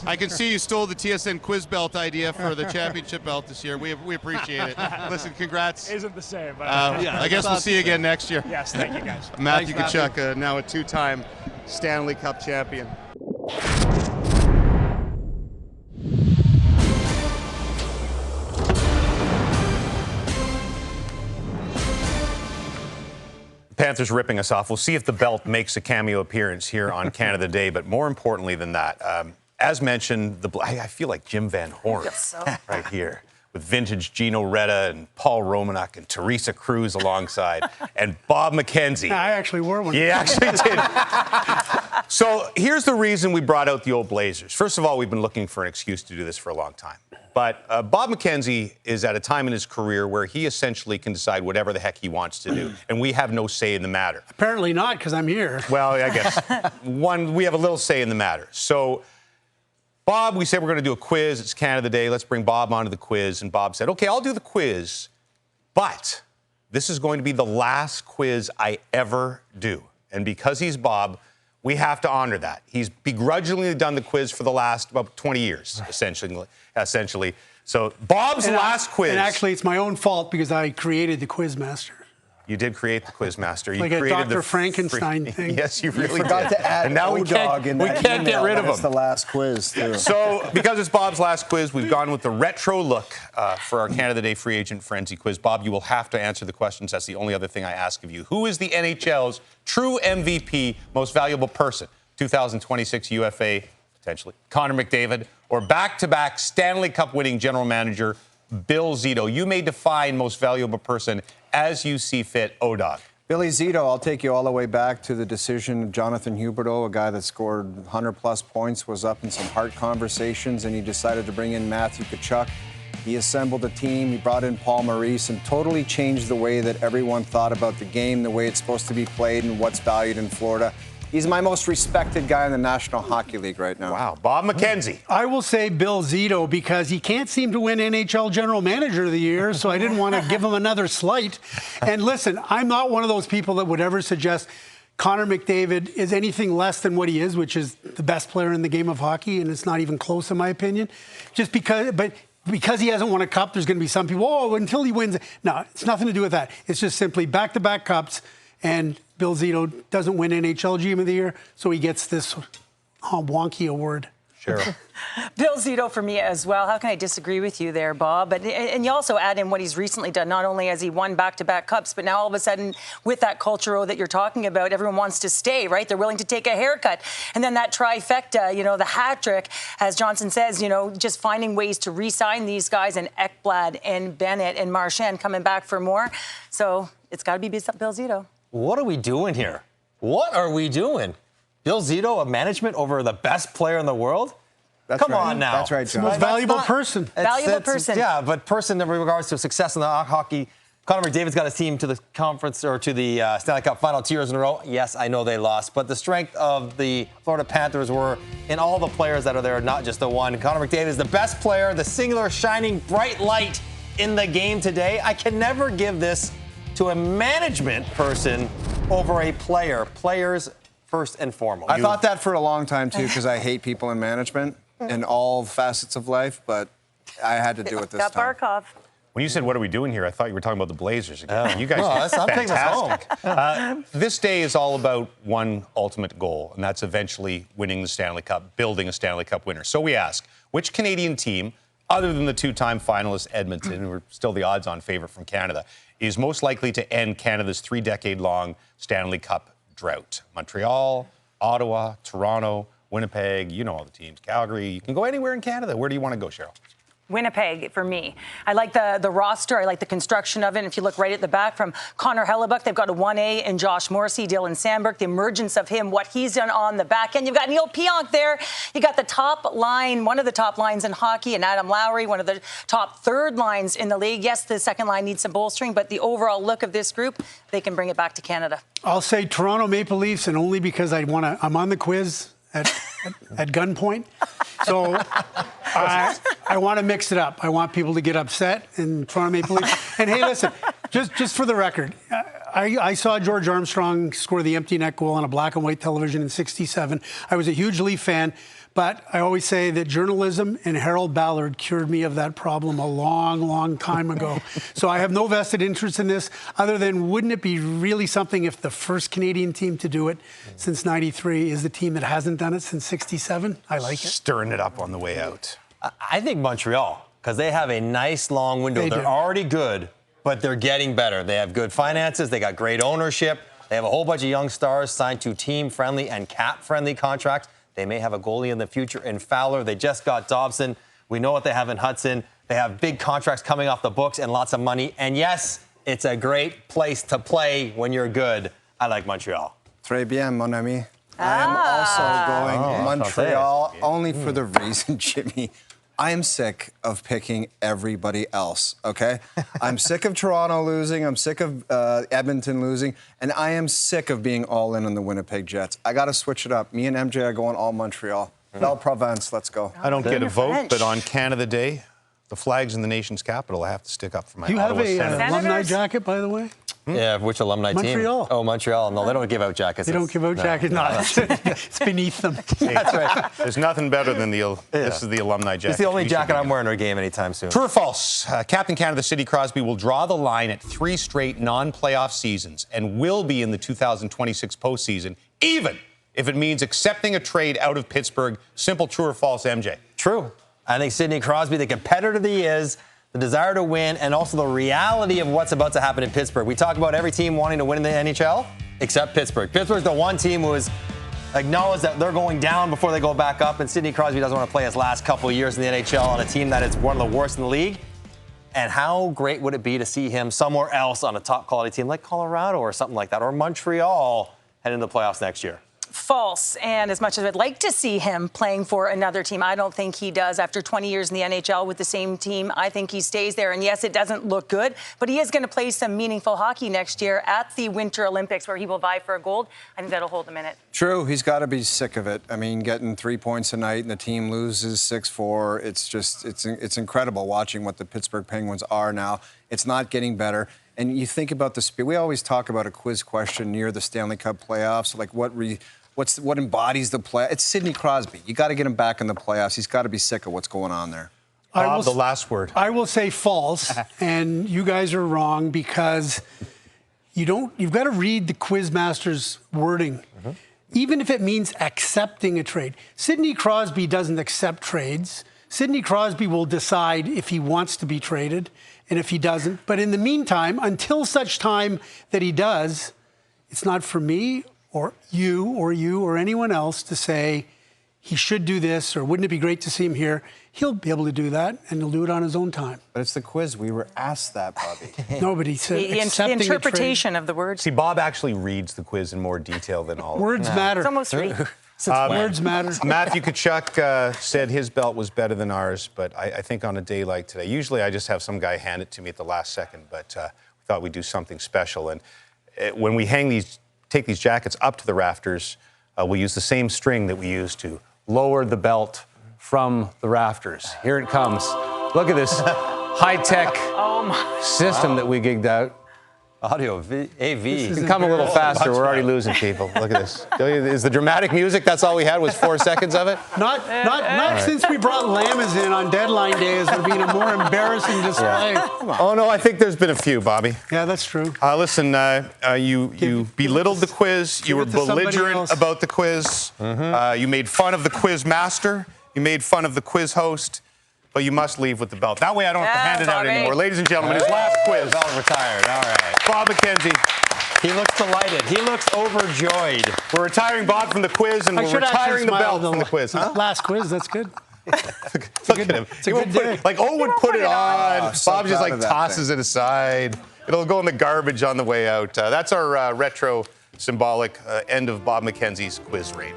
I can see you stole the TSN quiz belt idea for the championship belt this year. We appreciate it. Listen, congrats. Isn't the same. But I guess we'll see you again next year. Yes, thank you guys. Matthew Tkachuk, now a two-time Stanley Cup champion. Panthers ripping us off. We'll see if the belt makes a cameo appearance here on Canada Day, but more importantly than that, as mentioned, I feel like Jim Van Horn right here with vintage Gino Retta and Paul Romanek and Teresa Cruz alongside and Bob McKenzie. I actually wore one. You actually did. So here's the reason we brought out the old Blazers. First of all, we've been looking for an excuse to do this for a long time. But Bob McKenzie is at a time in his career where he essentially can decide whatever the heck he wants to do, and we have no say in the matter. Apparently not, because I'm here. Well, I guess. We have a little say in the matter. So, Bob, we said we're going to do a quiz. It's Canada Day. Let's bring Bob onto the quiz. And Bob said, okay, I'll do the quiz, but this is going to be the last quiz I ever do. And because he's Bob, we have to honor that. He's begrudgingly done the quiz for the last about 20 years, essentially. So Bob's last quiz. And actually, it's my own fault because I created the quiz master. You did create the quiz master. You like a created Dr. Frankenstein thing. Yes, you really forgot did. to add and now we can't get rid of him. That's the last quiz, too. So, because it's Bob's last quiz, we've gone with the retro look for our Canada Day free agent frenzy quiz. Bob, you will have to answer the questions. That's the only other thing I ask of you. Who is the NHL's true MVP, most valuable person? 2026 UFA, potentially, Connor McDavid, or back-to-back Stanley Cup winning general manager, Bill Zito? You may define most valuable person as you see fit. O-Dog. Billy Zito, I'll take you all the way back to the decision of Jonathan Huberdeau, a guy that scored 100-plus points, was up in some heart conversations, and he decided to bring in Matthew Tkachuk. He assembled a team, he brought in Paul Maurice, and totally changed the way that everyone thought about the game, the way it's supposed to be played, and what's valued in Florida. He's my most respected guy in the National Hockey League right now. Wow. Bob McKenzie. I will say Bill Zito because he can't seem to win NHL General Manager of the Year, so I didn't want to give him another slight. And listen, I'm not one of those people that would ever suggest Connor McDavid is anything less than what he is, which is the best player in the game of hockey, and it's not even close in my opinion. Because he hasn't won a cup, there's going to be some people, until he wins. No, it's nothing to do with that. It's just simply back-to-back cups, and Bill Zito doesn't win NHL GM of the Year, so he gets this wonky award. Cheryl. Bill Zito for me as well. How can I disagree with you there, Bob? And you also add in what he's recently done. Not only has he won back-to-back cups, but now all of a sudden, with that culture that you're talking about, everyone wants to stay, right? They're willing to take a haircut. And then that trifecta, the hat trick, as Johnson says, just finding ways to re-sign these guys, and Ekblad and Bennett and Marchand coming back for more. So it's got to be Bill Zito. What are we doing here? What are we doing? Bill Zito of management over the best player in the world? Come on now. That's right, John. Most valuable person. Valuable person. Yeah, but person in regards to success in the hockey. Connor McDavid's got his team to the conference or to the Stanley Cup final 2 years in a row. Yes, I know they lost, but the strength of the Florida Panthers were in all the players that are there, not just the one. Connor McDavid is the best player, the singular shining bright light in the game today. I can never give this to a management person over a player. Players first and foremost. I thought that for a long time, too, because I hate people in management in all facets of life, but I had to do it this Got time. Barkov. When you said, what are we doing here, I thought you were talking about the Blazers again. You guys are I'm taking this fantastic. This day is all about one ultimate goal, and that's eventually winning the Stanley Cup, building a Stanley Cup winner. So we ask, which Canadian team, other than the two-time finalist Edmonton, who are still the odds-on favorite from Canada, is most likely to end Canada's 3-decade-long Stanley Cup drought? Montreal, Ottawa, Toronto, Winnipeg, you know all the teams. Calgary, you can go anywhere in Canada. Where do you want to go, Cheryl? Winnipeg for me. I like the roster. I like the construction of it. And if you look right at the back from Connor Hellebuck, they've got a 1A in Josh Morrissey, Dylan Sandberg, the emergence of him, what he's done on the back end. You've got Neil Pionk there. You got the top line, one of the top lines in hockey, and Adam Lowry, one of the top third lines in the league. Yes, the second line needs some bolstering, but the overall look of this group, they can bring it back to Canada. I'll say Toronto Maple Leafs, and only because I'm on the quiz at gunpoint. So I want to mix it up. I want people to get upset in Toronto Maple Leafs. And hey, listen, just for the record, I saw George Armstrong score the empty net goal on a black and white television in '67. I was a huge Leaf fan, but I always say that journalism and Harold Ballard cured me of that problem a long, long time ago. So I have no vested interest in this, other than wouldn't it be really something if the first Canadian team to do it since '93 is the team that hasn't done it since '67? I like it. Stirring it up on the way out. I think Montreal, because they have a nice long window. They're already good, but they're getting better. They have good finances. They got great ownership. They have a whole bunch of young stars signed to team-friendly and cap-friendly contracts. They may have a goalie in the future in Fowler. They just got Dobson. We know what they have in Hudson. They have big contracts coming off the books and lots of money. And yes, it's a great place to play when you're good. I like Montreal. Très bien, mon ami. I am also going Montreal only for the reason, Jimmy, I am sick of picking everybody else, okay? I'm sick of Toronto losing. I'm sick of Edmonton losing. And I am sick of being all in on the Winnipeg Jets. I got to switch it up. Me and MJ are going all Montreal. Belle Province, let's go. I don't get a vote, but on Canada Day, the flag's in the nation's capital. I have to stick up for my Ottawa You have Senators. a alumni jacket, by the way? Yeah, which alumni team? Montreal. Oh, Montreal. No, they don't give out jackets. They don't give out jackets. No, it's beneath them. That's right. There's nothing better than this is the alumni jacket. It's the only jacket I'm wearing in our game anytime soon. True or false? Captain Canada Sidney Crosby will draw the line at 3 straight non-playoff seasons and will be in the 2026 postseason, even if it means accepting a trade out of Pittsburgh. Simple true or false, MJ? True. I think Sidney Crosby, the competitor that he is, the desire to win, and also the reality of what's about to happen in Pittsburgh. We talk about every team wanting to win in the NHL, except Pittsburgh. Pittsburgh's the one team who has acknowledged that they're going down before they go back up, and Sidney Crosby doesn't want to play his last couple of years in the NHL on a team that is one of the worst in the league. And how great would it be to see him somewhere else on a top-quality team like Colorado or something like that, or Montreal heading into the playoffs next year? False. And as much as I'd like to see him playing for another team, I don't think he does. After 20 years in the NHL with the same team, I think he stays there. And yes, it doesn't look good, but he is going to play some meaningful hockey next year at the Winter Olympics where he will vie for a gold. I think that'll hold him in it. True. He's got to be sick of it. I mean, getting 3 points a night and the team loses 6-4. It's incredible watching what the Pittsburgh Penguins are now. It's not getting better. And you think about the speed. We always talk about a quiz question near the Stanley Cup playoffs, like what embodies the play? It's Sidney Crosby. You got to get him back in the playoffs. He's got to be sick of what's going on there. Bob, the last word. I will say false, and you guys are wrong because you've got to read the Quizmaster's wording. Mm-hmm. Even if it means accepting a trade. Sidney Crosby doesn't accept trades. Sidney Crosby will decide if he wants to be traded and if he doesn't. But in the meantime, until such time that he does, it's not for me or you or anyone else to say he should do this or wouldn't it be great to see him here. He'll be able to do that, and he'll do it on his own time. But it's the quiz. We were asked that, Bobby. Nobody said accepting the interpretation of the words. See, Bob actually reads the quiz in more detail than all of Words matter. It's almost free. Words matter. Matthew Tkachuk said his belt was better than ours, but I think on a day like today, usually I just have some guy hand it to me at the last second, but we thought we'd do something special. And when we take these jackets up to the rafters, we'll use the same string that we use to lower the belt from the rafters. Here it comes. Look at this high-tech system that we gigged out. Audio AV. You can come a little faster. We're already losing people. Look at this. Is the dramatic music? That's all we had was 4 seconds of it? Not since we brought Lamas in on deadline day has there been a more embarrassing display. Yeah. Oh, no, I think there's been a few, Bobby. Yeah, that's true. Listen, you belittled the quiz. You were belligerent about the quiz. Mm-hmm. You made fun of the quiz master. You made fun of the quiz host. But you must leave with the belt. That way I don't have to hand it out anymore. Ladies and gentlemen, his last quiz. Belt retired. All right. Bob McKenzie. He looks delighted. He looks overjoyed. We're retiring Bob from the quiz, and we're retiring the belt from the quiz. Huh? Last quiz, that's good. Look at him. It's a good day. Like Owen would put it on. So Bob just like tosses it aside. It'll go in the garbage on the way out. That's our retro symbolic end of Bob McKenzie's quiz reign.